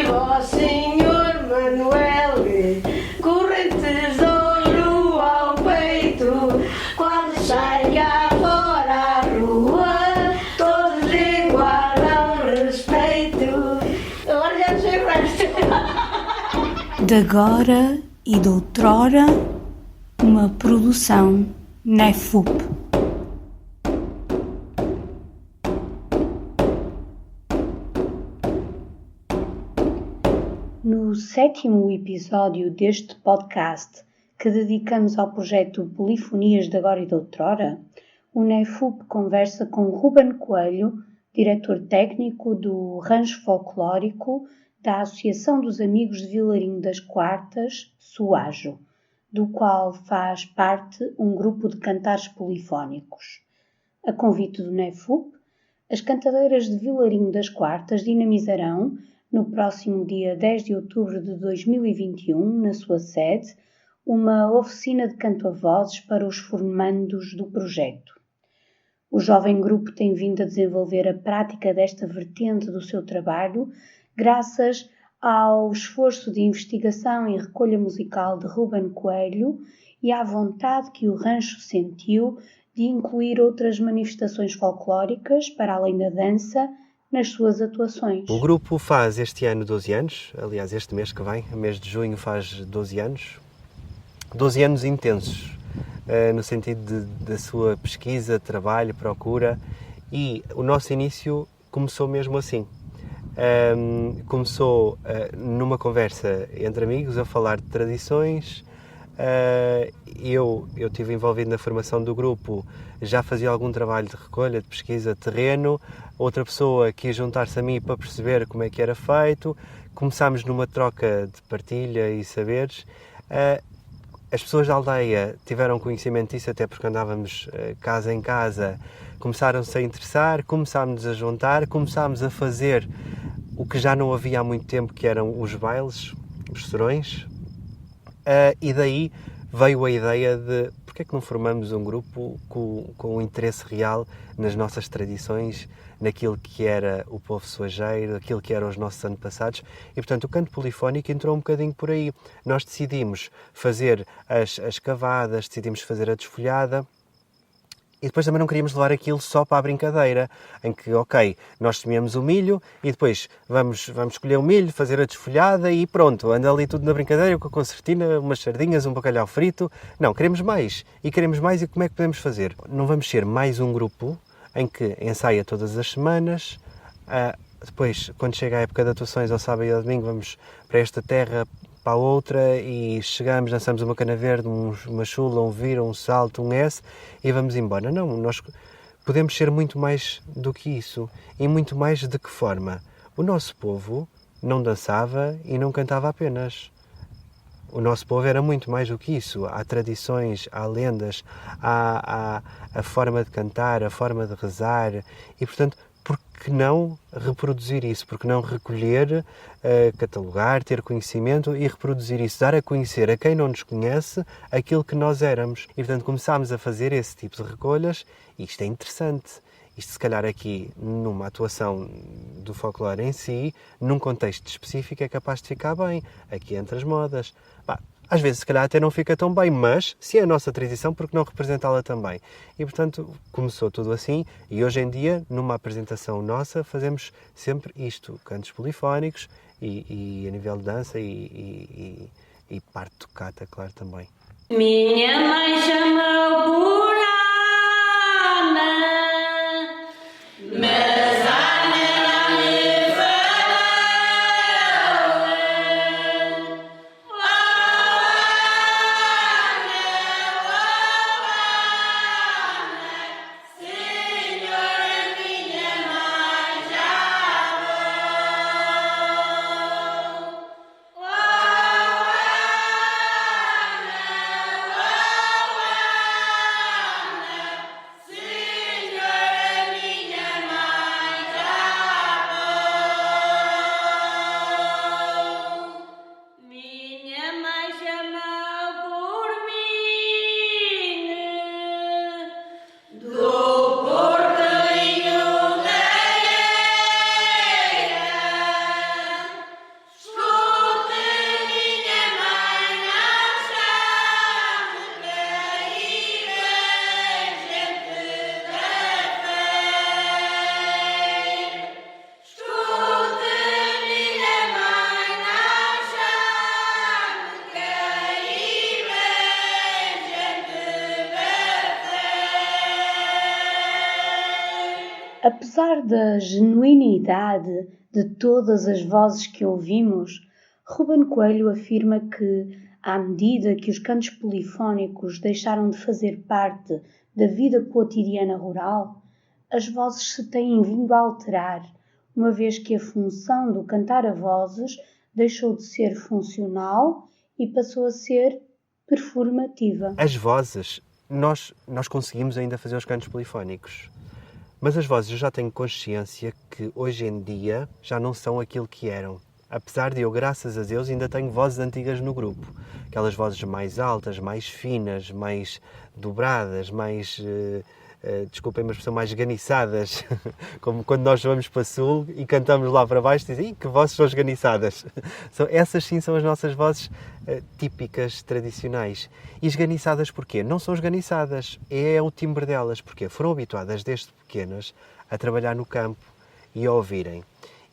viva o Senhor Manuel, corrente tesouro ao peito, quando saia fora à rua, todos igualam respeito. Agora já não sei o resto. De agora e de outrora, uma produção NEFUP. No 7º episódio deste podcast, que dedicamos ao projeto Polifonias de Agora e de Outrora, o NEFUP conversa com Ruben Coelho, diretor técnico do Rancho Folclórico da Associação dos Amigos de Vilarinho das Quartas, SUAJO, do qual faz parte um grupo de cantares polifónicos. A convite do NEFUP, as cantadeiras de Vilarinho das Quartas dinamizarão, no próximo dia 10 de outubro de 2021, na sua sede, uma oficina de canto a vozes para os formandos do projeto. O jovem grupo tem vindo a desenvolver a prática desta vertente do seu trabalho graças ao esforço de investigação e recolha musical de Ruben Coelho e à vontade que o rancho sentiu de incluir outras manifestações folclóricas, para além da dança, nas suas atuações. O grupo faz este ano 12 anos, aliás este mês que vem, mês de junho faz 12 anos. 12 anos intensos, no sentido da sua pesquisa, trabalho, procura, e o nosso início começou mesmo assim. Começou numa conversa entre amigos a falar de tradições. Eu estive envolvido na formação do grupo, já fazia algum trabalho de recolha, de pesquisa de terreno. Outra pessoa quis juntar-se a mim para perceber como é que era feito. Começámos numa troca de partilha e saberes. As pessoas da aldeia tiveram conhecimento disso, até porque andávamos casa em casa, começaram-se a interessar, começámos a juntar, começámos a fazer o que já não havia há muito tempo, que eram os bailes, os serões, e daí veio a ideia de porque é que não formamos um grupo com um interesse real nas nossas tradições, naquilo que era o povo soajeiro, aquilo que eram os nossos antepassados, e portanto o canto polifónico entrou um bocadinho por aí. Nós decidimos fazer as cavadas, decidimos fazer a desfolhada, e depois também não queríamos levar aquilo só para a brincadeira, em que, ok, nós semeamos o milho e depois vamos escolher o milho, fazer a desfolhada e pronto, anda ali tudo na brincadeira, com a concertina, umas sardinhas, um bacalhau frito. Não, queremos mais. E como é que podemos fazer? Não vamos ser mais um grupo em que ensaia todas as semanas, depois, quando chega a época de atuações, ao sábado e ao domingo, vamos para esta terra, para a outra, e chegamos, dançamos uma cana verde, uma chula, um vira, um salto, um S, e vamos embora. Não, nós podemos ser muito mais do que isso. E muito mais de que forma? O nosso povo não dançava e não cantava apenas. O nosso povo era muito mais do que isso. Há tradições, há lendas, há a forma de cantar, a forma de rezar, e portanto, por que não reproduzir isso? Por que não recolher, catalogar, ter conhecimento e reproduzir isso? Dar a conhecer a quem não nos conhece aquilo que nós éramos. E, portanto, começámos a fazer esse tipo de recolhas, e isto é interessante. Isto, se calhar, aqui, numa atuação do folclore em si, num contexto específico, é capaz de ficar bem. Aqui entre as modas. Às vezes, se calhar, até não fica tão bem, mas se é a nossa tradição, por que não representá-la também? E, portanto, começou tudo assim, e hoje em dia, numa apresentação nossa, fazemos sempre isto, cantos polifónicos e a nível de dança e parte de tocata, claro, também. Minha mãe chamou por Ana, mas Ana não me falou. Senhora, minha mãe já Apesar da genuinidade de todas as vozes que ouvimos, Ruben Coelho afirma que, à medida que os cantos polifónicos deixaram de fazer parte da vida cotidiana rural, as vozes se têm vindo a alterar, uma vez que a função do cantar a vozes deixou de ser funcional e passou a ser performativa. As vozes, nós conseguimos ainda fazer os cantos polifónicos. Mas as vozes eu já tenho consciência que hoje em dia já não são aquilo que eram. Apesar de eu, graças a Deus, ainda tenho vozes antigas no grupo. Aquelas vozes mais altas, mais finas, mais dobradas, mais, desculpem, mas são mais esganiçadas. Como quando nós vamos para Sul e cantamos lá para baixo, dizem, que vozes são esganiçadas. Essas sim são as nossas vozes típicas, tradicionais. E esganiçadas porquê? Não são esganiçadas, é o timbre delas. Porquê? Foram habituadas desde pequenas a trabalhar no campo e a ouvirem.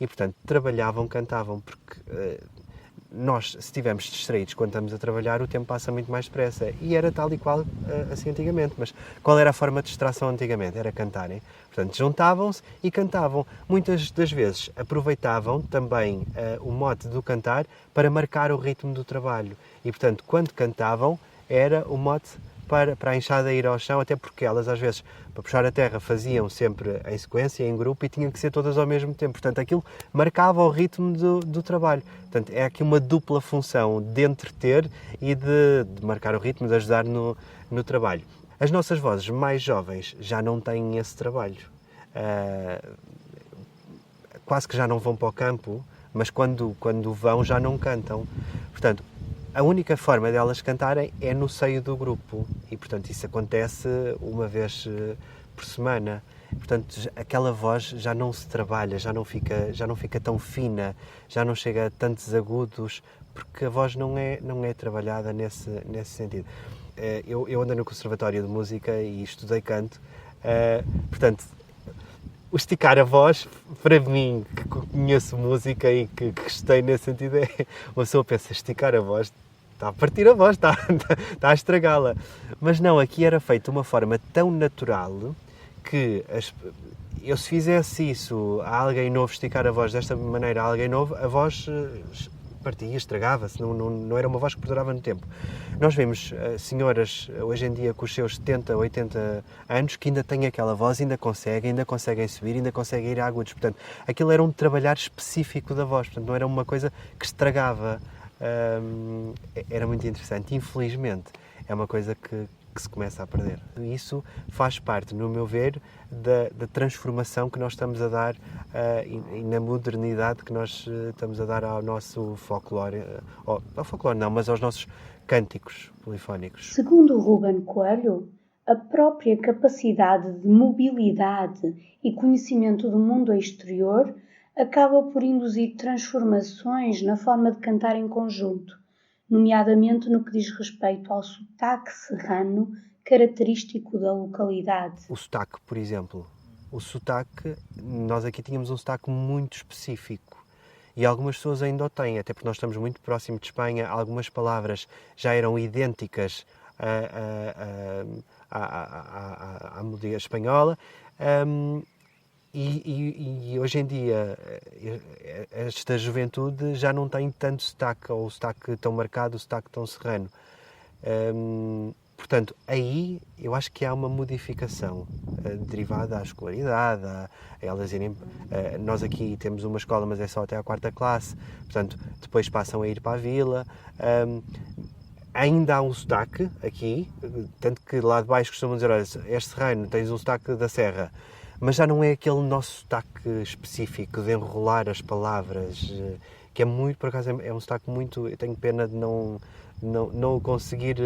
E, portanto, trabalhavam, cantavam, porque nós, se estivermos distraídos quando estamos a trabalhar, o tempo passa muito mais depressa. E era tal e qual assim antigamente. Mas qual era a forma de distração antigamente? Era cantarem. Portanto, juntavam-se e cantavam. Muitas das vezes aproveitavam também o mote do cantar para marcar o ritmo do trabalho. E, portanto, quando cantavam, era o mote para a enxada ir ao chão, até porque elas, às vezes, para puxar a terra, faziam sempre em sequência, em grupo, e tinham que ser todas ao mesmo tempo. Portanto, aquilo marcava o ritmo do trabalho. Portanto, é aqui uma dupla função de entreter e de marcar o ritmo, de ajudar no trabalho. As nossas vozes mais jovens já não têm esse trabalho. Quase que já não vão para o campo, mas quando vão já não cantam. Portanto, a única forma delas cantarem é no seio do grupo e, portanto, isso acontece uma vez por semana. Portanto, aquela voz já não se trabalha, já não fica tão fina, já não chega a tantos agudos, porque a voz não é trabalhada nesse sentido. Eu andei no Conservatório de Música e estudei canto, portanto, o esticar a voz, para mim, que conheço música e que gostei nesse sentido, é uma pessoa pensa, esticar a voz, está a partir a voz, está a estragá-la. Mas não, aqui era feito de uma forma tão natural que eu, se fizesse isso a alguém novo, esticar a voz desta maneira a alguém novo, a voz partia, estragava-se, não era uma voz que perdurava no tempo. Nós vemos senhoras hoje em dia com os seus 70, 80 anos que ainda têm aquela voz, ainda conseguem subir, ainda conseguem ir a agudos. Portanto, aquilo era um trabalhar específico da voz, portanto, não era uma coisa que estragava. Era muito interessante. Infelizmente, é uma coisa que se começa a perder. Isso faz parte, no meu ver, da transformação que nós estamos a dar e na modernidade que nós estamos a dar ao nosso folclore, ao folclore não, mas aos nossos cânticos polifónicos. Segundo Ruben Coelho, a própria capacidade de mobilidade e conhecimento do mundo exterior acaba por induzir transformações na forma de cantar em conjunto, nomeadamente no que diz respeito ao sotaque serrano característico da localidade. O sotaque, por exemplo. O sotaque, nós aqui tínhamos um sotaque muito específico e algumas pessoas ainda o têm, até porque nós estamos muito próximos de Espanha, algumas palavras já eram idênticas à melodia espanhola. E hoje em dia esta juventude já não tem tanto sotaque, ou o sotaque tão marcado, o sotaque tão serrano. Portanto, aí eu acho que há uma modificação derivada à escolaridade, a elas irem... nós aqui temos uma escola, mas é só até à 4ª classe, portanto, depois passam a ir para a vila. Ainda há um sotaque aqui, tanto que lá de baixo costumam dizer, olha, és serrano, tens um sotaque da serra. Mas já não é aquele nosso sotaque específico de enrolar as palavras, que é muito, por acaso, é um sotaque muito... Eu tenho pena de não o conseguir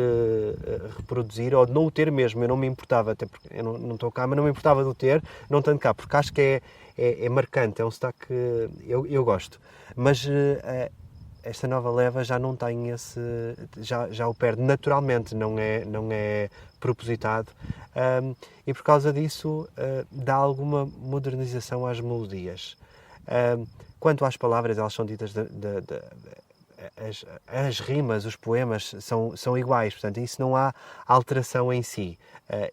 reproduzir, ou de não o ter mesmo. Eu não me importava, até porque eu não estou cá, mas não me importava de o ter, não tanto cá, porque acho que é marcante, é um sotaque que eu gosto. Mas esta nova leva já não tem esse... Já o perde naturalmente, não é propositado. E por causa disso dá alguma modernização às melodias. Quanto às palavras, elas são ditas as rimas, os poemas são iguais, portanto, isso não há alteração em si.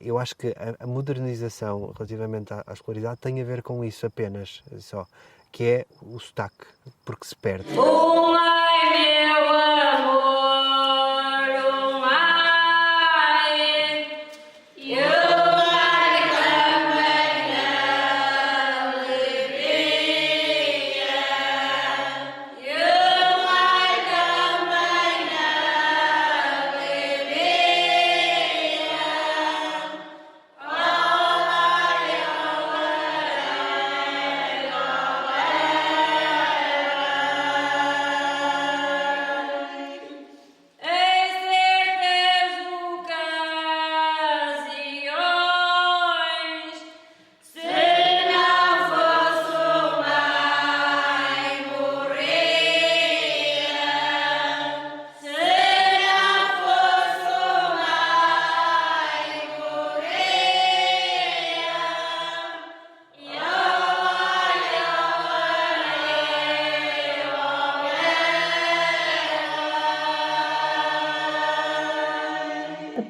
Eu acho que a modernização relativamente à escolaridade tem a ver com isso apenas, só, que é o sotaque, porque se perde. Ai, meu amor, ai, eu ai também não devia, eu ai também não devia, em certas ocasiões, se não fosse o mãe morria, se não fosse o mãe morria, e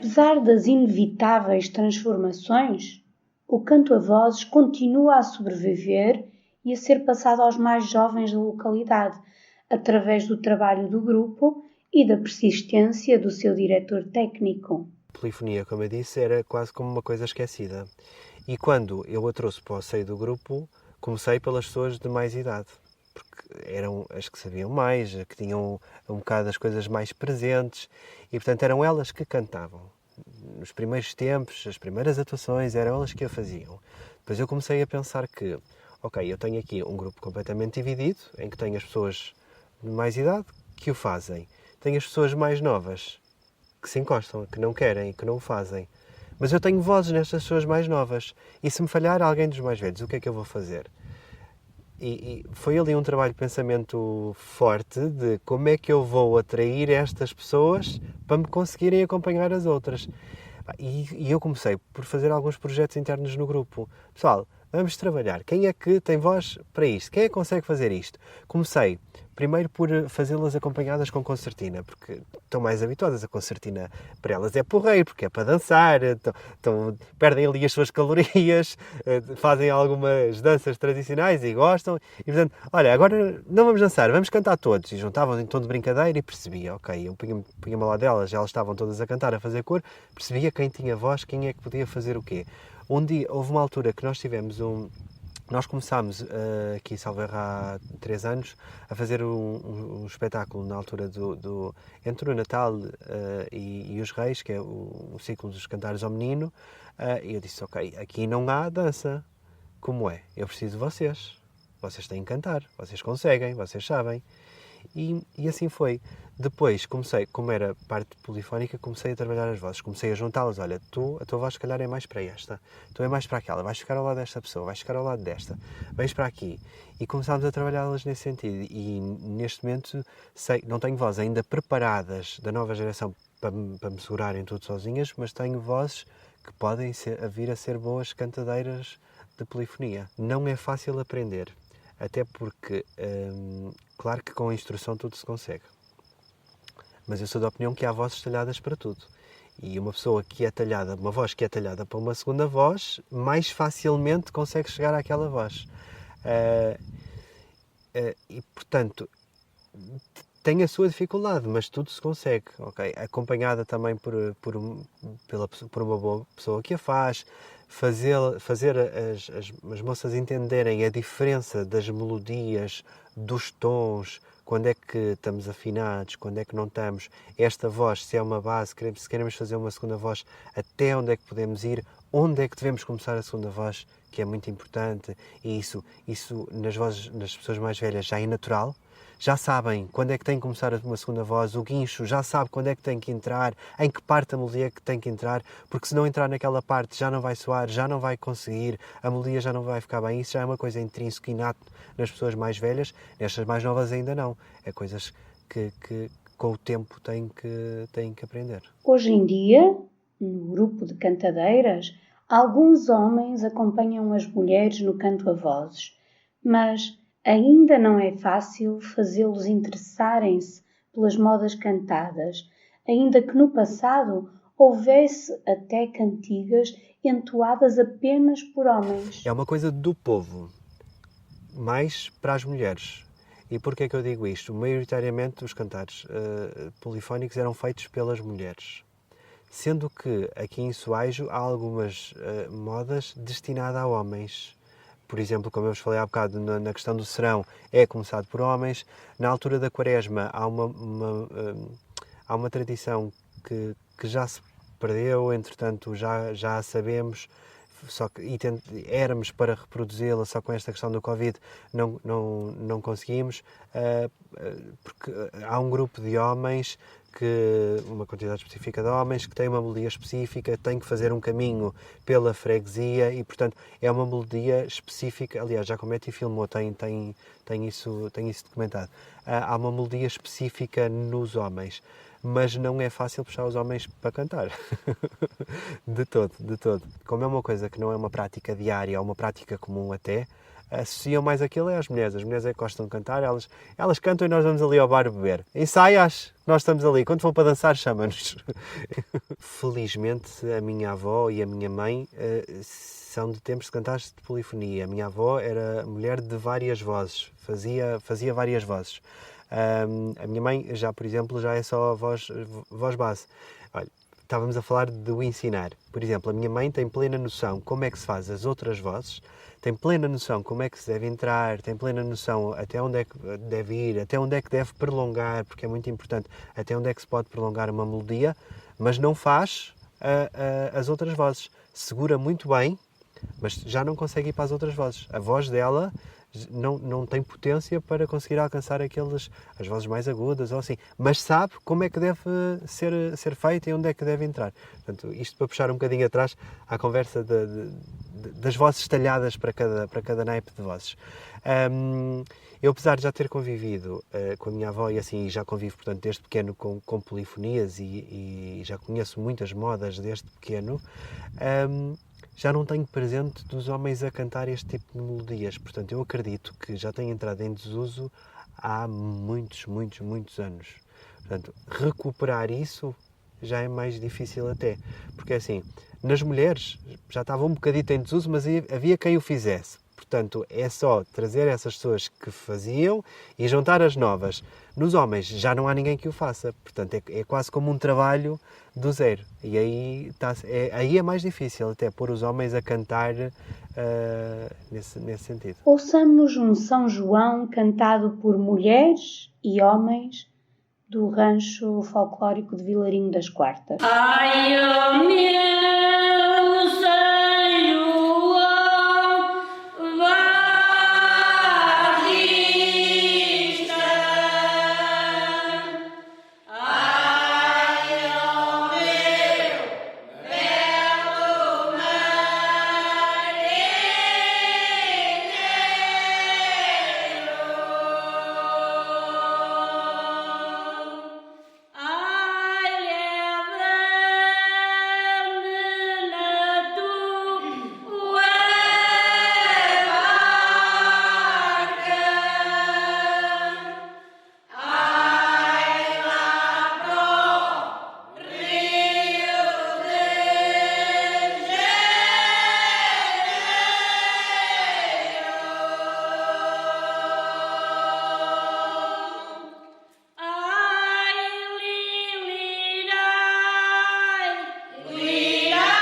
Apesar das inevitáveis transformações, o canto a vozes continua a sobreviver e a ser passado aos mais jovens da localidade, através do trabalho do grupo e da persistência do seu diretor técnico. Polifonia, como eu disse, era quase como uma coisa esquecida. E quando eu a trouxe para o seio do grupo, comecei pelas pessoas de mais idade, porque eram as que sabiam mais, que tinham um bocado as coisas mais presentes, e portanto eram elas que cantavam. Nos primeiros tempos, as primeiras atuações, eram elas que a faziam. Depois eu comecei a pensar que, ok, eu tenho aqui um grupo completamente dividido, em que tenho as pessoas de mais idade que o fazem, tenho as pessoas mais novas que se encostam, que não querem, que não o fazem. Mas eu tenho vozes nestas pessoas mais novas. E se me falhar alguém dos mais velhos, o que é que eu vou fazer? E foi ali um trabalho de pensamento forte de como é que eu vou atrair estas pessoas para me conseguirem acompanhar as outras. E eu comecei por fazer alguns projetos internos no grupo. Pessoal, vamos trabalhar. Quem é que tem voz para isto? Quem é que consegue fazer isto? Comecei primeiro por fazê-las acompanhadas com concertina, porque estão mais habituadas a concertina. Para elas é porreiro, porque é para dançar, perdem ali as suas calorias, fazem algumas danças tradicionais e gostam. E portanto, olha, agora não vamos dançar, vamos cantar todos. E juntavam em tom de brincadeira e percebia, ok, eu punha-me lá delas, elas estavam todas a cantar, a fazer cor, percebia quem tinha voz, quem é que podia fazer o quê. Um dia, houve uma altura que nós tivemos nós começámos aqui em Salveiro há 3 anos a fazer um espetáculo na altura entre o Natal e os Reis, que é o ciclo dos Cantares ao Menino, e eu disse, ok, aqui não há dança. Como é? Eu preciso de vocês. Vocês têm que cantar, vocês conseguem, vocês sabem. E assim foi. Depois comecei, como era parte polifónica, comecei a trabalhar as vozes, comecei a juntá-las. Olha, a tua voz se calhar é mais para esta, tu é mais para aquela, vais ficar ao lado desta pessoa, vais ficar ao lado desta, vens para aqui. E começámos a trabalhá-las nesse sentido. E neste momento, não tenho vozes ainda preparadas da nova geração para me segurarem tudo sozinhas, mas tenho vozes que podem vir a ser boas cantadeiras de polifonia. Não é fácil aprender, até porque, claro que com a instrução tudo se consegue. Mas eu sou da opinião que há vozes talhadas para tudo. E uma voz que é talhada para uma segunda voz, mais facilmente consegue chegar àquela voz. E, portanto, tem a sua dificuldade, mas tudo se consegue, ok? Acompanhada também por uma boa pessoa que a faz, fazer as moças entenderem a diferença das melodias, dos tons, quando é que estamos afinados, quando é que não estamos, esta voz, se é uma base, se queremos fazer uma segunda voz, até onde é que podemos ir, onde é que devemos começar a segunda voz, que é muito importante, e isso nas pessoas mais velhas já é natural, já sabem quando é que tem que começar uma segunda voz, o guincho já sabe quando é que tem que entrar, em que parte da melodia é que tem que entrar, porque se não entrar naquela parte já não vai soar, já não vai conseguir, a melodia já não vai ficar bem. Isso já é uma coisa intrínseca, inato nas pessoas mais velhas, nestas mais novas ainda não. É coisas que com o tempo têm que aprender. Hoje em dia, no grupo de cantadeiras, alguns homens acompanham as mulheres no canto a vozes, mas ainda não é fácil fazê-los interessarem-se pelas modas cantadas, ainda que no passado houvesse até cantigas entoadas apenas por homens. É uma coisa do povo, mais para as mulheres. E porquê é que eu digo isto? Maioritariamente os cantares polifónicos eram feitos pelas mulheres. Sendo que aqui em Soajo há algumas modas destinadas a homens. Por exemplo, como eu vos falei há bocado, na questão do serão, é começado por homens. Na altura da quaresma há uma tradição que já se perdeu, entretanto já a sabemos, só que éramos para reproduzi-la, só com esta questão do Covid não conseguimos, porque há um grupo de homens, uma quantidade específica de homens, que tem uma melodia específica, tem que fazer um caminho pela freguesia e, portanto, é uma melodia específica. Aliás, Giacometti filmou, tem isso documentado. Há uma melodia específica nos homens, mas não é fácil puxar os homens para cantar. De todo. Como é uma coisa que não é uma prática diária, é uma prática comum até, associam mais aquilo às mulheres. As mulheres é que gostam de cantar, elas cantam e nós vamos ali ao bar beber. Ensaias, nós estamos ali. Quando for para dançar, chama-nos. Felizmente, a minha avó e a minha mãe são de tempos de cantares de polifonia. A minha avó era mulher de várias vozes, fazia várias vozes. A minha mãe, por exemplo, já é só voz base. Olha, estávamos a falar do ensinar. Por exemplo, a minha mãe tem plena noção como é que se faz as outras vozes, tem plena noção como é que se deve entrar, tem plena noção até onde é que deve ir, até onde é que deve prolongar, porque é muito importante, até onde é que se pode prolongar uma melodia, mas não faz as outras vozes. Segura muito bem, mas já não consegue ir para as outras vozes. A voz dela não tem potência para conseguir alcançar as vozes mais agudas ou assim, mas sabe como é que deve ser feito e onde é que deve entrar. Portanto, isto para puxar um bocadinho atrás à conversa das vozes talhadas para cada naipe de vozes. Eu, apesar de já ter convivido com a minha avó, e assim já convivo, portanto, desde pequeno com polifonias e já conheço muitas modas desde pequeno, já não tenho presente dos homens a cantar este tipo de melodias. Portanto, eu acredito que já tem entrado em desuso há muitos anos. Portanto, recuperar isso já é mais difícil até. Porque, assim, nas mulheres já estava um bocadito em desuso, mas havia quem o fizesse. Portanto, é só trazer essas pessoas que faziam e juntar as novas. Nos homens já não há ninguém que o faça. Portanto, é quase como um trabalho do zero. E aí é mais difícil até pôr os homens a cantar nesse sentido. Ouçamos um São João cantado por mulheres e homens do rancho folclórico de Vilarinho das Quartas. Ai, o meu São João, vá vista. Ai, o meu belo marinheiro. Ai, lembra-me na tua barca. Ai, lá pro Rio de Janeiro. Ai, lilirai, lirai, lirai. Ai, lilirai, lirai.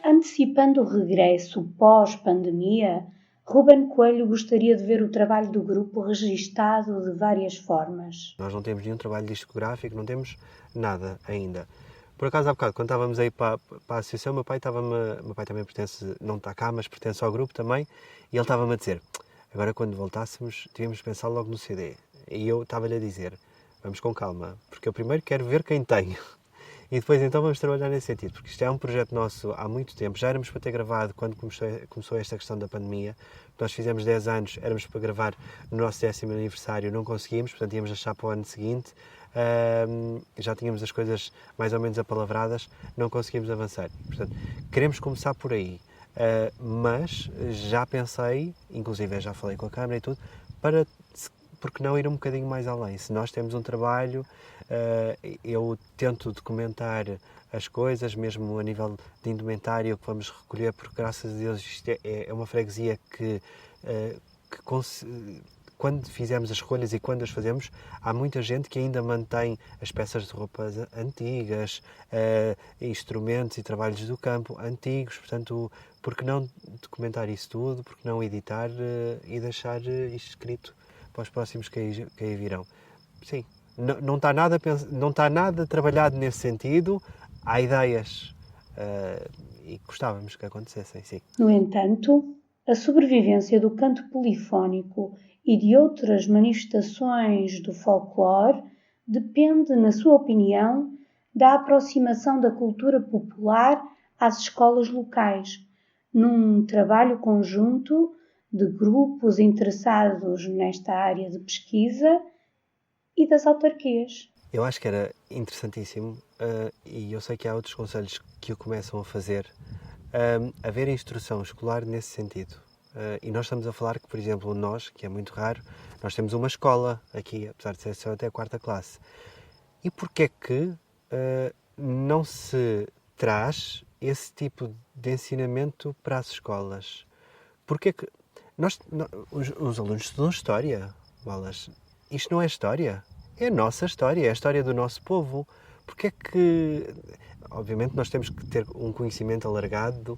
Antecipando o regresso pós-pandemia, Ruben Coelho gostaria de ver o trabalho do grupo registado de várias formas. Nós não temos nenhum trabalho discográfico, não temos nada ainda. Por acaso, há bocado, quando estávamos aí para a associação, meu pai também pertence, não está cá, mas pertence ao grupo também, e ele estava-me a dizer, agora quando voltássemos, devíamos pensar logo no CD. E eu estava-lhe a dizer, vamos com calma, porque eu primeiro quero ver quem tem. E depois então vamos trabalhar nesse sentido, porque isto é um projeto nosso há muito tempo, já éramos para ter gravado quando começou esta questão da pandemia. Nós fizemos 10 anos, éramos para gravar no nosso 10º aniversário, não conseguimos, portanto íamos deixar para o ano seguinte. Já tínhamos as coisas mais ou menos apalavradas, não conseguimos avançar. Portanto, queremos começar por aí, mas já pensei, inclusive já falei com a Câmara e tudo, porque não ir um bocadinho mais além. Se nós temos um trabalho, eu tento documentar as coisas, mesmo a nível de indumentário que vamos recolher, porque graças a Deus isto é uma freguesia que quando fizemos as recolhas e quando as fazemos, há muita gente que ainda mantém as peças de roupas antigas, instrumentos e trabalhos do campo antigos, portanto, por que não documentar isso tudo, por que não editar e deixar isto escrito para os próximos que aí virão. Sim, não está nada trabalhado nesse sentido, há ideias e gostávamos que acontecessem, sim. No entanto, a sobrevivência do canto polifónico e de outras manifestações do folclore depende, na sua opinião, da aproximação da cultura popular às escolas locais, num trabalho conjunto de grupos interessados nesta área de pesquisa e das autarquias. Eu acho que era interessantíssimo, e eu sei que há outros concelhos que o começam a fazer, haver instrução escolar nesse sentido. E nós estamos a falar que, por exemplo, nós, que é muito raro, nós temos uma escola aqui, apesar de ser só até a 4ª classe. E porquê que não se traz esse tipo de ensinamento para as escolas? Porquê que os alunos estudam História, Bolas. Isto não é História, é a nossa história, é a história do nosso povo. Porquê que, obviamente, nós temos que ter um conhecimento alargado,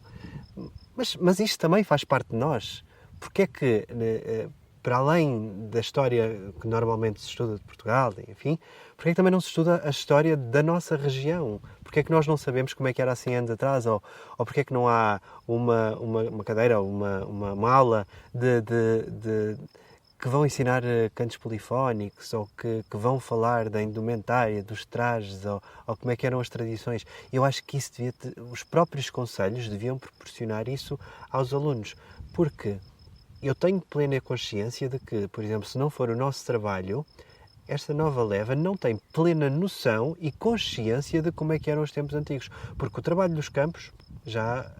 mas isto também faz parte de nós. Porquê que, para além da história que normalmente se estuda de Portugal, enfim, porquê que também não se estuda a história da nossa região? Porquê que nós não sabemos como é que era assim anos atrás? Ou porquê que não há uma cadeira, uma aula que vão ensinar cantos polifónicos, ou que vão falar da indumentária, dos trajes, ou como é que eram as tradições? Eu acho que isso os próprios concelhos deviam proporcionar isso aos alunos, porque eu tenho plena consciência de que, por exemplo, se não for o nosso trabalho, esta nova leva não tem plena noção e consciência de como é que eram os tempos antigos, porque o trabalho dos campos já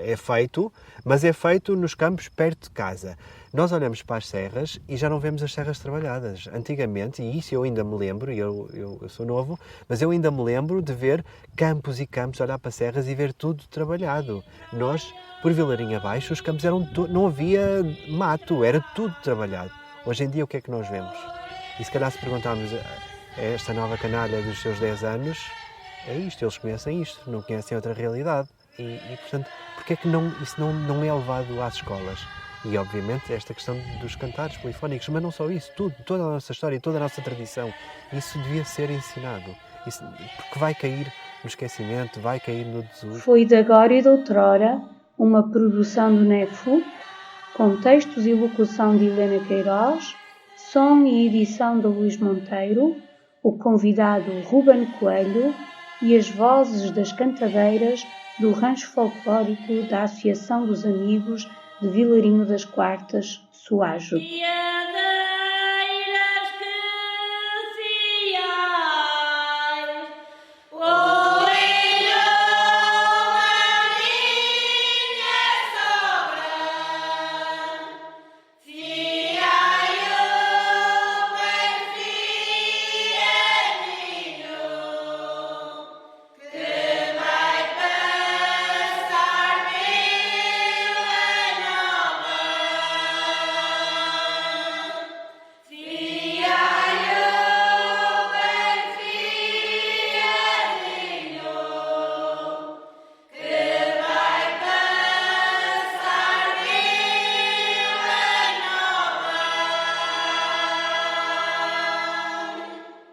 é feito, mas é feito nos campos perto de casa. Nós olhamos para as serras e já não vemos as serras trabalhadas. Antigamente, e isso eu ainda me lembro, eu sou novo, mas eu ainda me lembro de ver campos e campos, olhar para serras e ver tudo trabalhado. Nós, por Vilarinho abaixo, os campos não havia mato, era tudo trabalhado. Hoje em dia o que é que nós vemos? E se calhar se perguntarmos a esta nova canalha dos seus 10 anos, é isto, eles conhecem isto, não conhecem outra realidade. E portanto, porque é que isso não é levado às escolas? E, obviamente, esta questão dos cantares polifónicos, mas não só isso, toda a nossa história, toda a nossa tradição, isso devia ser ensinado. Porque vai cair no esquecimento, vai cair no desuso. Foi de agora e de outrora uma produção do NEFU, com textos e locução de Helena Queiroz, som e edição de Luís Monteiro, o convidado Ruben Coelho e as vozes das cantadeiras do rancho folclórico da Associação dos Amigos de Vilarinho das Quartas, Soajo. Yeah.